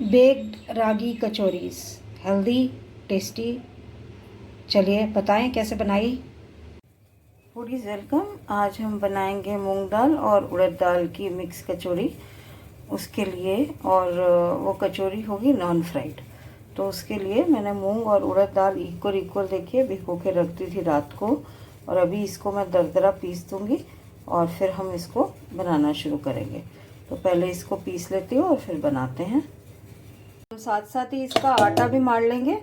Baked रागी kachoris, healthy tasty. चलिए बताएं कैसे बनाई। Foodies welcome. आज हम बनाएंगे मूंग दाल और उड़द दाल की मिक्स कचौरी। उसके लिए और वो कचौरी होगी नॉन फ्राइड। तो उसके लिए मैंने मूंग और उड़द दाल इक्वल देखिए भिगो के रख दी थी रात को, और अभी इसको मैं दरदरा पीस दूंगी और फिर हम इसको बनाना शुरू करेंगे। तो पहले इसको पीस लेती हूँ और फिर बनाते हैं। तो साथ साथ ही इसका आटा भी मार लेंगे।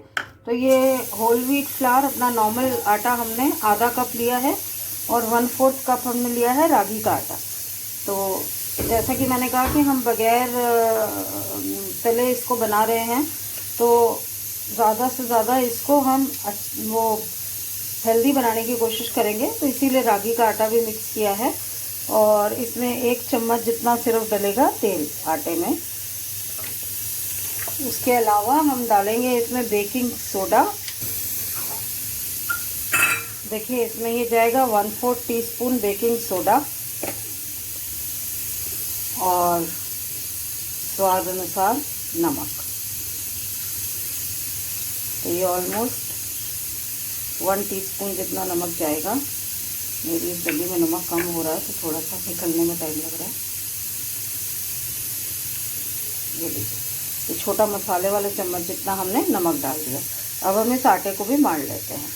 तो ये होल व्हीट फ्लावर अपना नॉर्मल आटा हमने आधा कप लिया है और 1/4 कप हमने लिया है रागी का आटा। तो जैसा कि मैंने कहा कि हम बगैर तले इसको बना रहे हैं, तो ज़्यादा से ज़्यादा इसको हम वो हेल्दी बनाने की कोशिश करेंगे। तो इसीलिए रागी का आटा भी मिक्स किया है और इसमें 1 चम्मच जितना सिर्फ डलेगा तेल आटे में। उसके अलावा हम डालेंगे इसमें बेकिंग सोडा। देखिए इसमें ये जाएगा 1/4 टीस्पून बेकिंग सोडा और स्वाद अनुसार नमक। तो ये ऑलमोस्ट 1 टीस्पून जितना नमक जाएगा। मेरी इस डली में नमक कम हो रहा है तो थोड़ा सा निकलने में टाइम लग रहा है। ये देखिए, ये छोटा मसाले वाले चम्मच जितना हमने नमक डाल दिया। अब हम इस आटे को भी मार लेते हैं।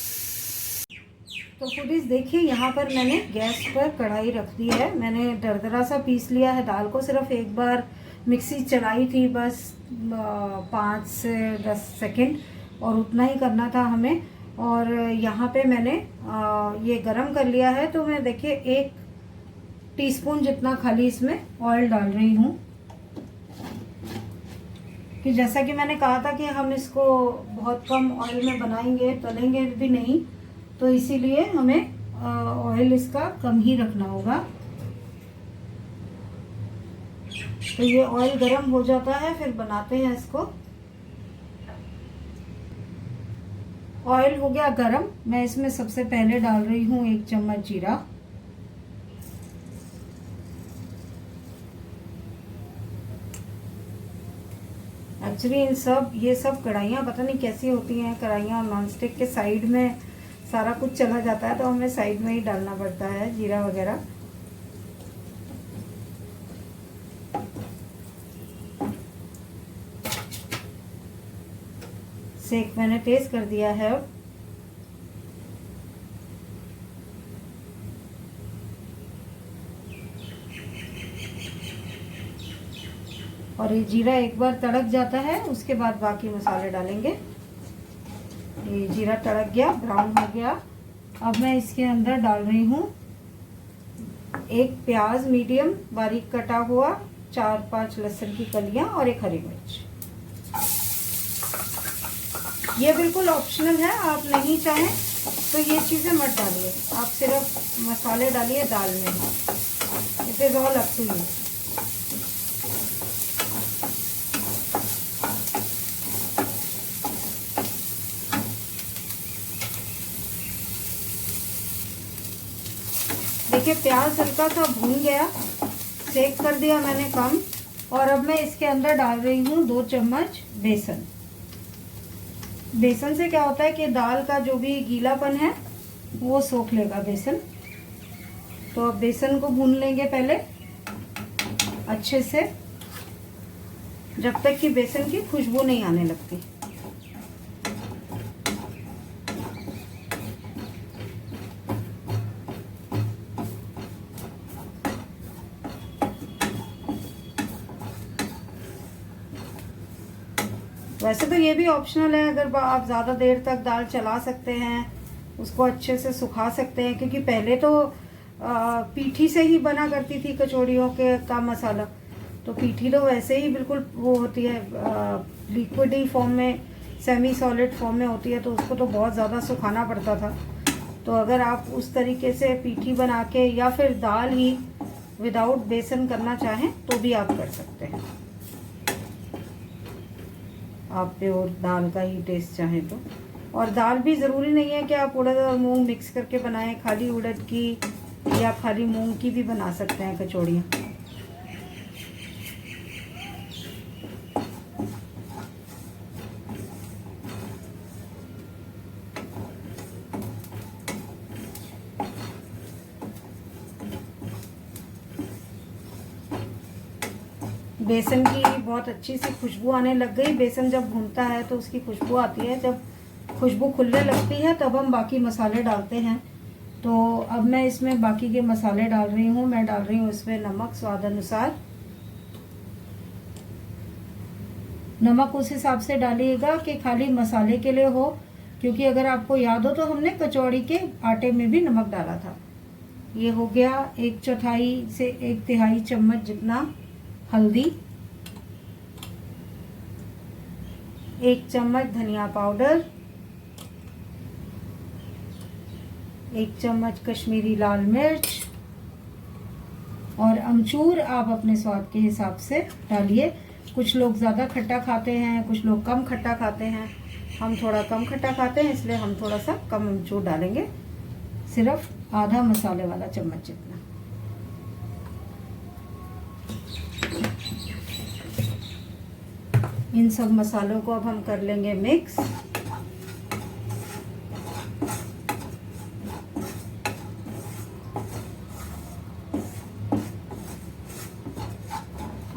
तो फूडीज देखिए, यहाँ पर मैंने गैस पर कढ़ाई रख दी है। मैंने दरदरा सा पीस लिया है दाल को। सिर्फ एक बार मिक्सी चलाई थी, बस 5 से 10 सेकेंड, और उतना ही करना था हमें। और यहाँ पे मैंने ये गरम कर लिया है। तो मैं देखिए 1 टीस्पून जितना खाली इसमें ऑयल डाल रही हूँ, कि जैसा कि मैंने कहा था कि हम इसको बहुत कम ऑयल में बनाएंगे, तलेंगे भी नहीं, तो इसीलिए हमें ऑयल इसका कम ही रखना होगा। तो ये ऑयल गरम हो जाता है, फिर बनाते हैं इसको। ऑयल हो गया गरम। मैं इसमें सबसे पहले डाल रही हूँ 1 चम्मच जीरा। एक्चुअली ये सब कढ़ाइयाँ पता नहीं कैसी होती हैं, कढ़ाइयाँ नॉन स्टिक के साइड में सारा कुछ चला जाता है, तो हमें साइड में ही डालना पड़ता है जीरा वगैरह। सेक मैंने तेज कर दिया है। अब और ये जीरा एक बार तड़क जाता है, उसके बाद बाकी मसाले डालेंगे। ये जीरा तड़क गया, ब्राउन हो गया। अब मैं इसके अंदर डाल रही हूँ 1 प्याज मीडियम बारीक कटा हुआ, 4-5 लहसुन की कलियां और 1 हरी मिर्च। ये बिल्कुल ऑप्शनल है, आप नहीं चाहें तो ये चीज़ें मत डालिए। आप सिर्फ मसाले डालिए दाल में। It is all up to you. देखिए प्याज हल्का सा भून गया, सेक कर दिया मैंने कम। और अब मैं इसके अंदर डाल रही हूँ 2 चम्मच बेसन। बेसन से क्या होता है कि दाल का जो भी गीलापन है वो सोख लेगा बेसन। तो अब बेसन को भून लेंगे पहले अच्छे से, जब तक कि बेसन की खुशबू नहीं आने लगती। वैसे तो ये भी ऑप्शनल है, अगर आप ज़्यादा देर तक दाल चला सकते हैं, उसको अच्छे से सुखा सकते हैं। क्योंकि पहले तो पीठी से ही बना करती थी कचौड़ियों के का मसाला। तो पीठी तो वैसे ही बिल्कुल वो होती है, लिक्विडी फॉर्म में, सेमी सॉलिड फॉर्म में होती है, तो उसको तो बहुत ज़्यादा सुखाना पड़ता था। तो अगर आप उस तरीके से पीठी बना के या फिर दाल ही विदाउट बेसन करना चाहें तो भी आप कर सकते हैं। आप प्योर दाल का ही टेस्ट चाहें तो। और दाल भी ज़रूरी नहीं है कि आप उड़द और मूंग मिक्स करके बनाएं। खाली उड़द की या खाली मूंग की भी बना सकते हैं कचौड़ियाँ। बेसन की बहुत अच्छी सी खुशबू आने लग गई। बेसन जब भूनता है तो उसकी खुशबू आती है। जब खुशबू खुलने लगती है तब हम बाकी मसाले डालते हैं। तो अब मैं इसमें बाकी के मसाले डाल रही हूँ। मैं डाल रही हूँ इसमें नमक स्वाद अनुसार। नमक उस हिसाब से डालिएगा कि खाली मसाले के लिए हो, क्योंकि अगर आपको याद हो तो हमने कचौड़ी के आटे में भी नमक डाला था। ये हो गया 1/4 से 1/3 चम्मच जितना हल्दी, 1 चम्मच धनिया पाउडर, 1 चम्मच कश्मीरी लाल मिर्च और अमचूर आप अपने स्वाद के हिसाब से डालिए। कुछ लोग ज़्यादा खट्टा खाते हैं, कुछ लोग कम खट्टा खाते हैं। हम थोड़ा कम खट्टा खाते हैं, इसलिए हम थोड़ा सा कम अमचूर डालेंगे, सिर्फ आधा मसाले वाला चम्मच जितना। इन सब मसालों को अब हम कर लेंगे मिक्स।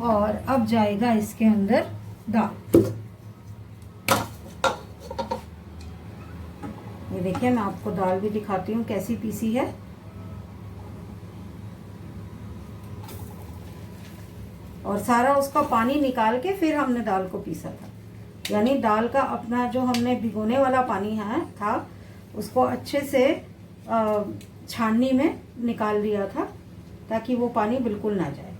और अब जाएगा इसके अंदर दाल। ये देखिए, मैं आपको दाल भी दिखाती हूँ कैसी पीसी है। और सारा उसका पानी निकाल के फिर हमने दाल को पीसा था। यानी दाल का अपना जो हमने भिगोने वाला पानी था उसको अच्छे से छाननी में निकाल दिया था, ताकि वो पानी बिल्कुल ना जाए।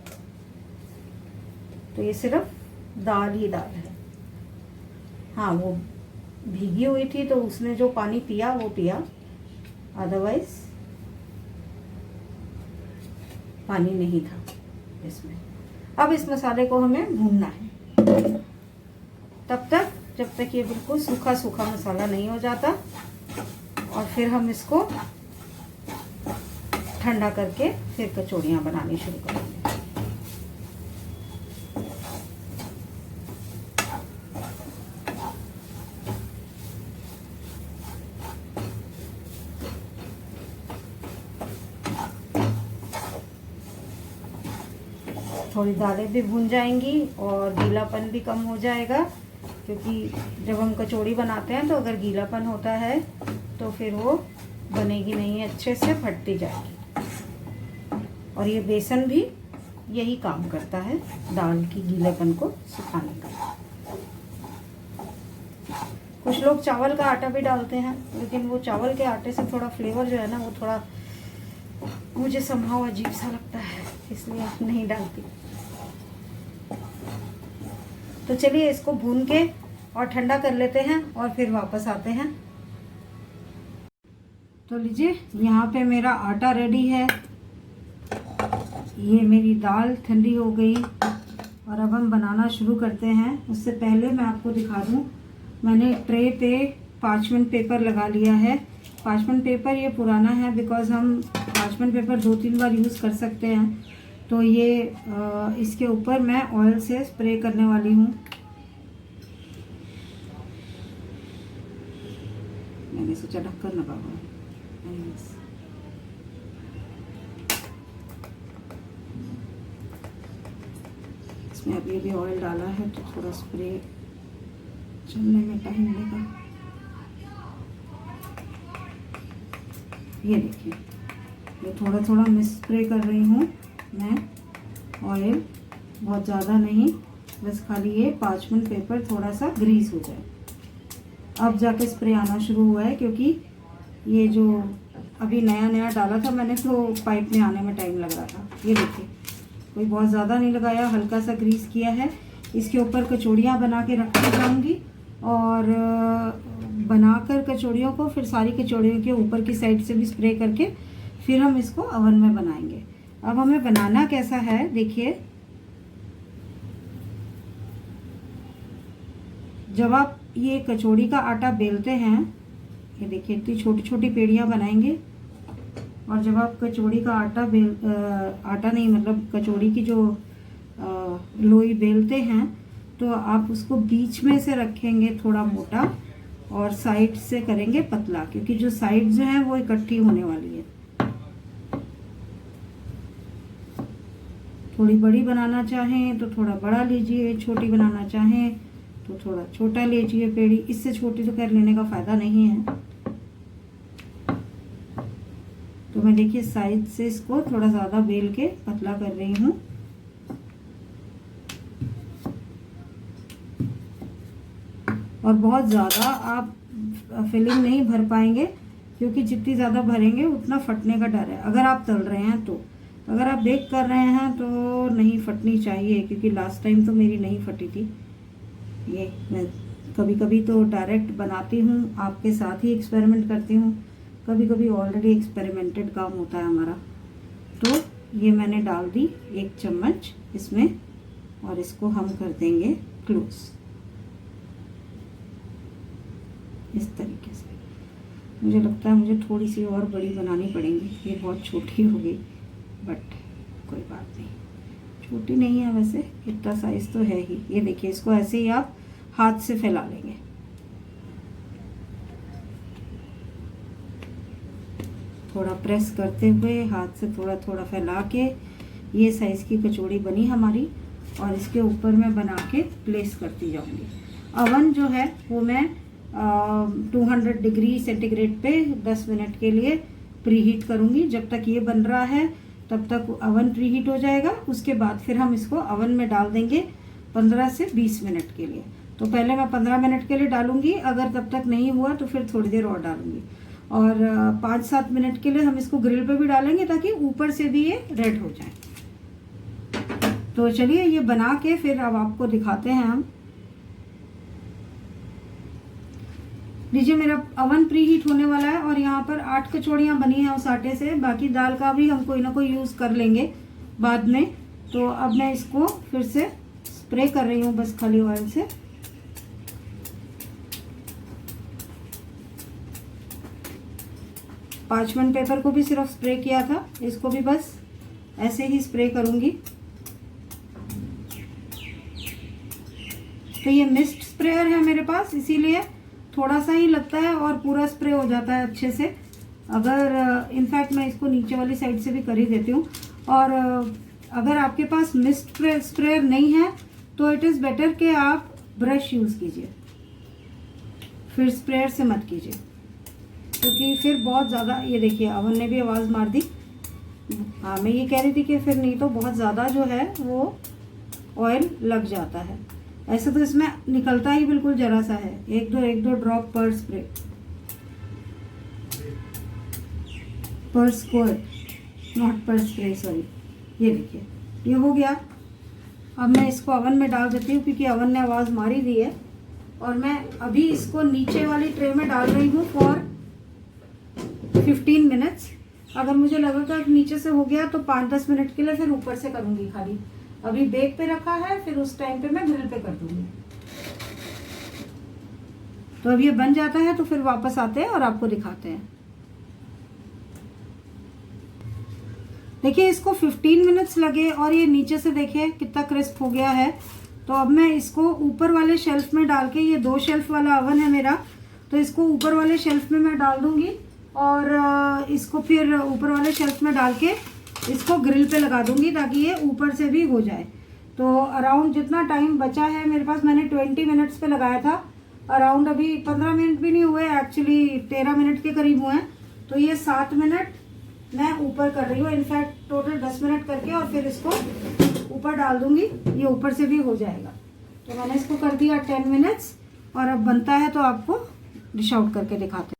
तो ये सिर्फ दाल ही दाल है। हाँ, वो भीगी हुई थी तो उसने जो पानी पिया वो पिया, अदरवाइज पानी नहीं था इसमें। अब इस मसाले को हमें भूनना है तब तक जब तक ये बिल्कुल सूखा सूखा मसाला नहीं हो जाता। और फिर हम इसको ठंडा करके फिर कचौड़ियाँ बनानी शुरू करेंगे। थोड़ी दालें भी भून जाएंगी और गीलापन भी कम हो जाएगा, क्योंकि जब हम कचौड़ी बनाते हैं तो अगर गीलापन होता है तो फिर वो बनेगी नहीं, अच्छे से फटती जाएगी। और ये बेसन भी यही काम करता है, दाल की गीलेपन को सुखाने का। कुछ लोग चावल का आटा भी डालते हैं, लेकिन वो चावल के आटे से थोड़ा फ्लेवर जो है ना, वो थोड़ा मुझे समहाउ अजीब सा लगता है, इसलिए नहीं डालती। तो चलिए इसको भून के और ठंडा कर लेते हैं और फिर वापस आते हैं। तो लीजिए, यहाँ पे मेरा आटा रेडी है। ये मेरी दाल ठंडी हो गई और अब हम बनाना शुरू करते हैं। उससे पहले मैं आपको दिखा दूँ, मैंने ट्रे पे पार्चमेंट पेपर लगा लिया है। पार्चमेंट पेपर ये पुराना है, बिकॉज़ हम पार्चमेंट पेपर 2-3 बार यूज़ कर सकते हैं। तो ये इसके ऊपर मैं ऑयल से स्प्रे करने वाली हूँ। मैंने सोचा ढक्कन लगा हुआ है। इसमें अभी भी ऑयल डाला है तो थोड़ा स्प्रे चलने में टाइम लगेगा। ये देखिए, ये थोड़ा थोड़ा मैं स्प्रे कर रही हूँ मैं ऑयल, बहुत ज़्यादा नहीं, बस खाली ये पार्चमेंट पेपर थोड़ा सा ग्रीस हो जाए। अब जाके स्प्रे आना शुरू हुआ है, क्योंकि ये जो अभी नया नया डाला था मैंने तो पाइप में आने में टाइम लग रहा था। ये देखिए, कोई बहुत ज़्यादा नहीं लगाया, हल्का सा ग्रीस किया है। इसके ऊपर कचौड़ियाँ बना के रखती जाऊँगी और बनाकर कचौड़ियों को फिर सारी कचौड़ियों के ऊपर की साइड से भी स्प्रे करके फिर हम इसको ओवन में बनाएंगे। अब हमें बनाना कैसा है देखिए, जब आप ये कचौड़ी का आटा बेलते हैं, ये देखिए इतनी छोटी छोटी पेड़ियाँ बनाएंगे। और जब आप कचौड़ी का आटा नहीं मतलब कचौड़ी की जो लोई बेलते हैं, तो आप उसको बीच में से रखेंगे थोड़ा मोटा और साइड से करेंगे पतला, क्योंकि जो साइड जो है वो इकट्ठी होने वाली है। थोड़ी बड़ी बनाना चाहें तो थोड़ा बड़ा लीजिए, छोटी बनाना चाहें तो थोड़ा छोटा लीजिए पेड़ी। इससे छोटी तो खैर लेने का फ़ायदा नहीं है। तो मैं देखिए साइड से इसको थोड़ा ज़्यादा बेल के पतला कर रही हूँ। और बहुत ज़्यादा आप फिलिंग नहीं भर पाएंगे, क्योंकि जितनी ज़्यादा भरेंगे उतना फटने का डर है अगर आप तल रहे हैं तो। अगर आप बेक कर रहे हैं तो नहीं फटनी चाहिए, क्योंकि लास्ट टाइम तो मेरी नहीं फटी थी। ये मैं कभी कभी तो डायरेक्ट बनाती हूँ, आपके साथ ही एक्सपेरिमेंट करती हूँ, कभी कभी ऑलरेडी एक्सपेरिमेंटेड काम होता है हमारा। तो ये मैंने डाल दी 1 चम्मच इसमें, और इसको हम कर देंगे क्लोज इस तरीके से। मुझे लगता है मुझे थोड़ी सी और बड़ी बनानी पड़ेंगी, ये बहुत छोटी हो गई, बट कोई बात नहीं, छोटी नहीं है वैसे, इतना साइज़ तो है ही। ये देखिए, इसको ऐसे ही आप हाथ से फैला लेंगे। थोड़ा प्रेस करते हुए हाथ से थोड़ा थोड़ा फैला के ये साइज़ की कचौड़ी बनी हमारी, और इसके ऊपर मैं बना के प्लेस करती जाऊंगी। अवन जो है वो मैं 200 डिग्री सेंटीग्रेड पे 10 मिनट के लिए प्रीहीट करूंगी। जब तक ये बन रहा है तब तक अवन प्रीहीट हो जाएगा। उसके बाद फिर हम इसको अवन में डाल देंगे 15 से 20 मिनट के लिए। तो पहले मैं 15 मिनट के लिए डालूंगी, अगर तब तक नहीं हुआ तो फिर थोड़ी देर और डालूंगी। और 5-7 मिनट के लिए हम इसको ग्रिल पे भी डालेंगे, ताकि ऊपर से भी ये रेड हो जाए। तो चलिए ये बना के फिर अब आपको दिखाते हैं हम। लीजिए, मेरा अवन प्री हीट होने वाला है, और यहाँ पर 8 कचौड़ियाँ बनी हैं उस आटे से। बाकी दाल का भी हम कोई ना कोई यूज़ कर लेंगे बाद में। तो अब मैं इसको फिर से स्प्रे कर रही हूँ बस खाली ऑयल से। पार्चमेंट पेपर को भी सिर्फ स्प्रे किया था, इसको भी बस ऐसे ही स्प्रे करूँगी। तो ये मिस्ट स्प्रेयर है मेरे पास, इसीलिए थोड़ा सा ही लगता है और पूरा स्प्रे हो जाता है अच्छे से। अगर इनफैक्ट मैं इसको नीचे वाली साइड से भी कर ही देती हूँ। और अगर आपके पास मिस्ट स्प्रेयर नहीं है तो इट इज़ बेटर कि आप ब्रश यूज़ कीजिए, फिर स्प्रेयर से मत कीजिए, क्योंकि फिर बहुत ज़्यादा, ये देखिए अवन ने भी आवाज़ मार दी। हाँ, मैं ये कह रही थी कि फिर नहीं तो बहुत ज़्यादा जो है वो ऑयल लग जाता है। ऐसे तो इसमें निकलता ही बिल्कुल जरा सा है, एक दो ड्रॉप पर स्प्रे पर स्क्वायर, नॉट पर स्प्रे, सॉरी। ये देखिए ये हो गया। अब मैं इसको अवन में डाल देती हूँ, क्योंकि अवन ने आवाज़ मारी दी है। और मैं अभी इसको नीचे वाली ट्रे में डाल रही हूँ फॉर 15 मिनट्स। अगर मुझे लगेगा कि नीचे से हो गया तो 5-10 मिनट के लिए फिर ऊपर से करूँगी खाली। अभी बेक पे रखा है, फिर उस टाइम पे मैं ग्रिल पे कर दूँगी। तो अब ये बन जाता है तो फिर वापस आते हैं और आपको दिखाते हैं। देखिए, इसको 15 मिनट्स लगे और ये नीचे से देखिए कितना क्रिस्प हो गया है। तो अब मैं इसको ऊपर वाले शेल्फ में डाल के, ये 2 शेल्फ वाला अवन है मेरा, तो इसको ऊपर वाले शेल्फ में मैं डाल दूंगी, और इसको फिर ऊपर वाले शेल्फ में डाल के इसको ग्रिल पे लगा दूंगी, ताकि ये ऊपर से भी हो जाए। तो अराउंड जितना टाइम बचा है मेरे पास, मैंने 20 मिनट्स पे लगाया था, अराउंड अभी 15 मिनट भी नहीं हुए, एक्चुअली 13 मिनट के करीब हुए हैं। तो ये 7 मिनट मैं ऊपर कर रही हूँ, इनफैक्ट टोटल 10 मिनट करके, और फिर इसको ऊपर डाल दूंगी, ये ऊपर से भी हो जाएगा। तो मैंने इसको कर दिया 10 मिनट्स, और अब बनता है तो आपको डिश आउट करके दिखाते हैं।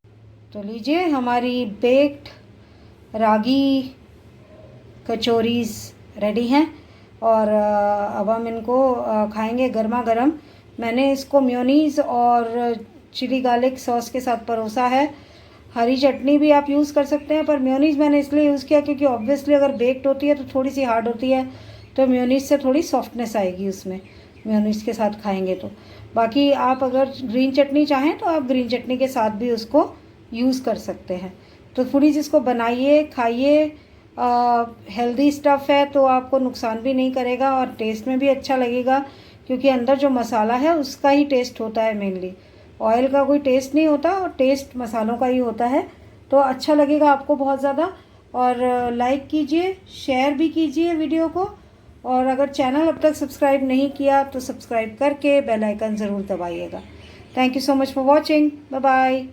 तो लीजिए, हमारी बेक्ड रागी कचौरीज़ रेडी हैं, और अब हम इनको खाएंगे गर्मा गर्म। मैंने इसको मेयोनीज़ और चिली गार्लिक सॉस के साथ परोसा है। हरी चटनी भी आप यूज़ कर सकते हैं, पर मेयोनीज़ मैंने इसलिए यूज़ किया क्योंकि ऑब्वियसली अगर बेक्ड होती है तो थोड़ी सी हार्ड होती है, तो मेयोनीज़ से थोड़ी सॉफ्टनेस आएगी उसमें, मेयोनीज़ के साथ खाएंगे तो। बाकी आप अगर ग्रीन चटनी चाहें तो आप ग्रीन चटनी के साथ भी उसको यूज़ कर सकते हैं। तो थोड़ी सी इसको बनाइए, खाइए। हेल्दी स्टफ़ है तो आपको नुकसान भी नहीं करेगा, और टेस्ट में भी अच्छा लगेगा, क्योंकि अंदर जो मसाला है उसका ही टेस्ट होता है मेनली। ऑयल का कोई टेस्ट नहीं होता, और टेस्ट मसालों का ही होता है। तो अच्छा लगेगा आपको बहुत ज़्यादा। और लाइक कीजिए, शेयर भी कीजिए वीडियो को, और अगर चैनल अब तक सब्सक्राइब नहीं किया तो सब्सक्राइब करके बेल आइकन ज़रूर दबाइएगा। Thank you so much for watching. Bye bye.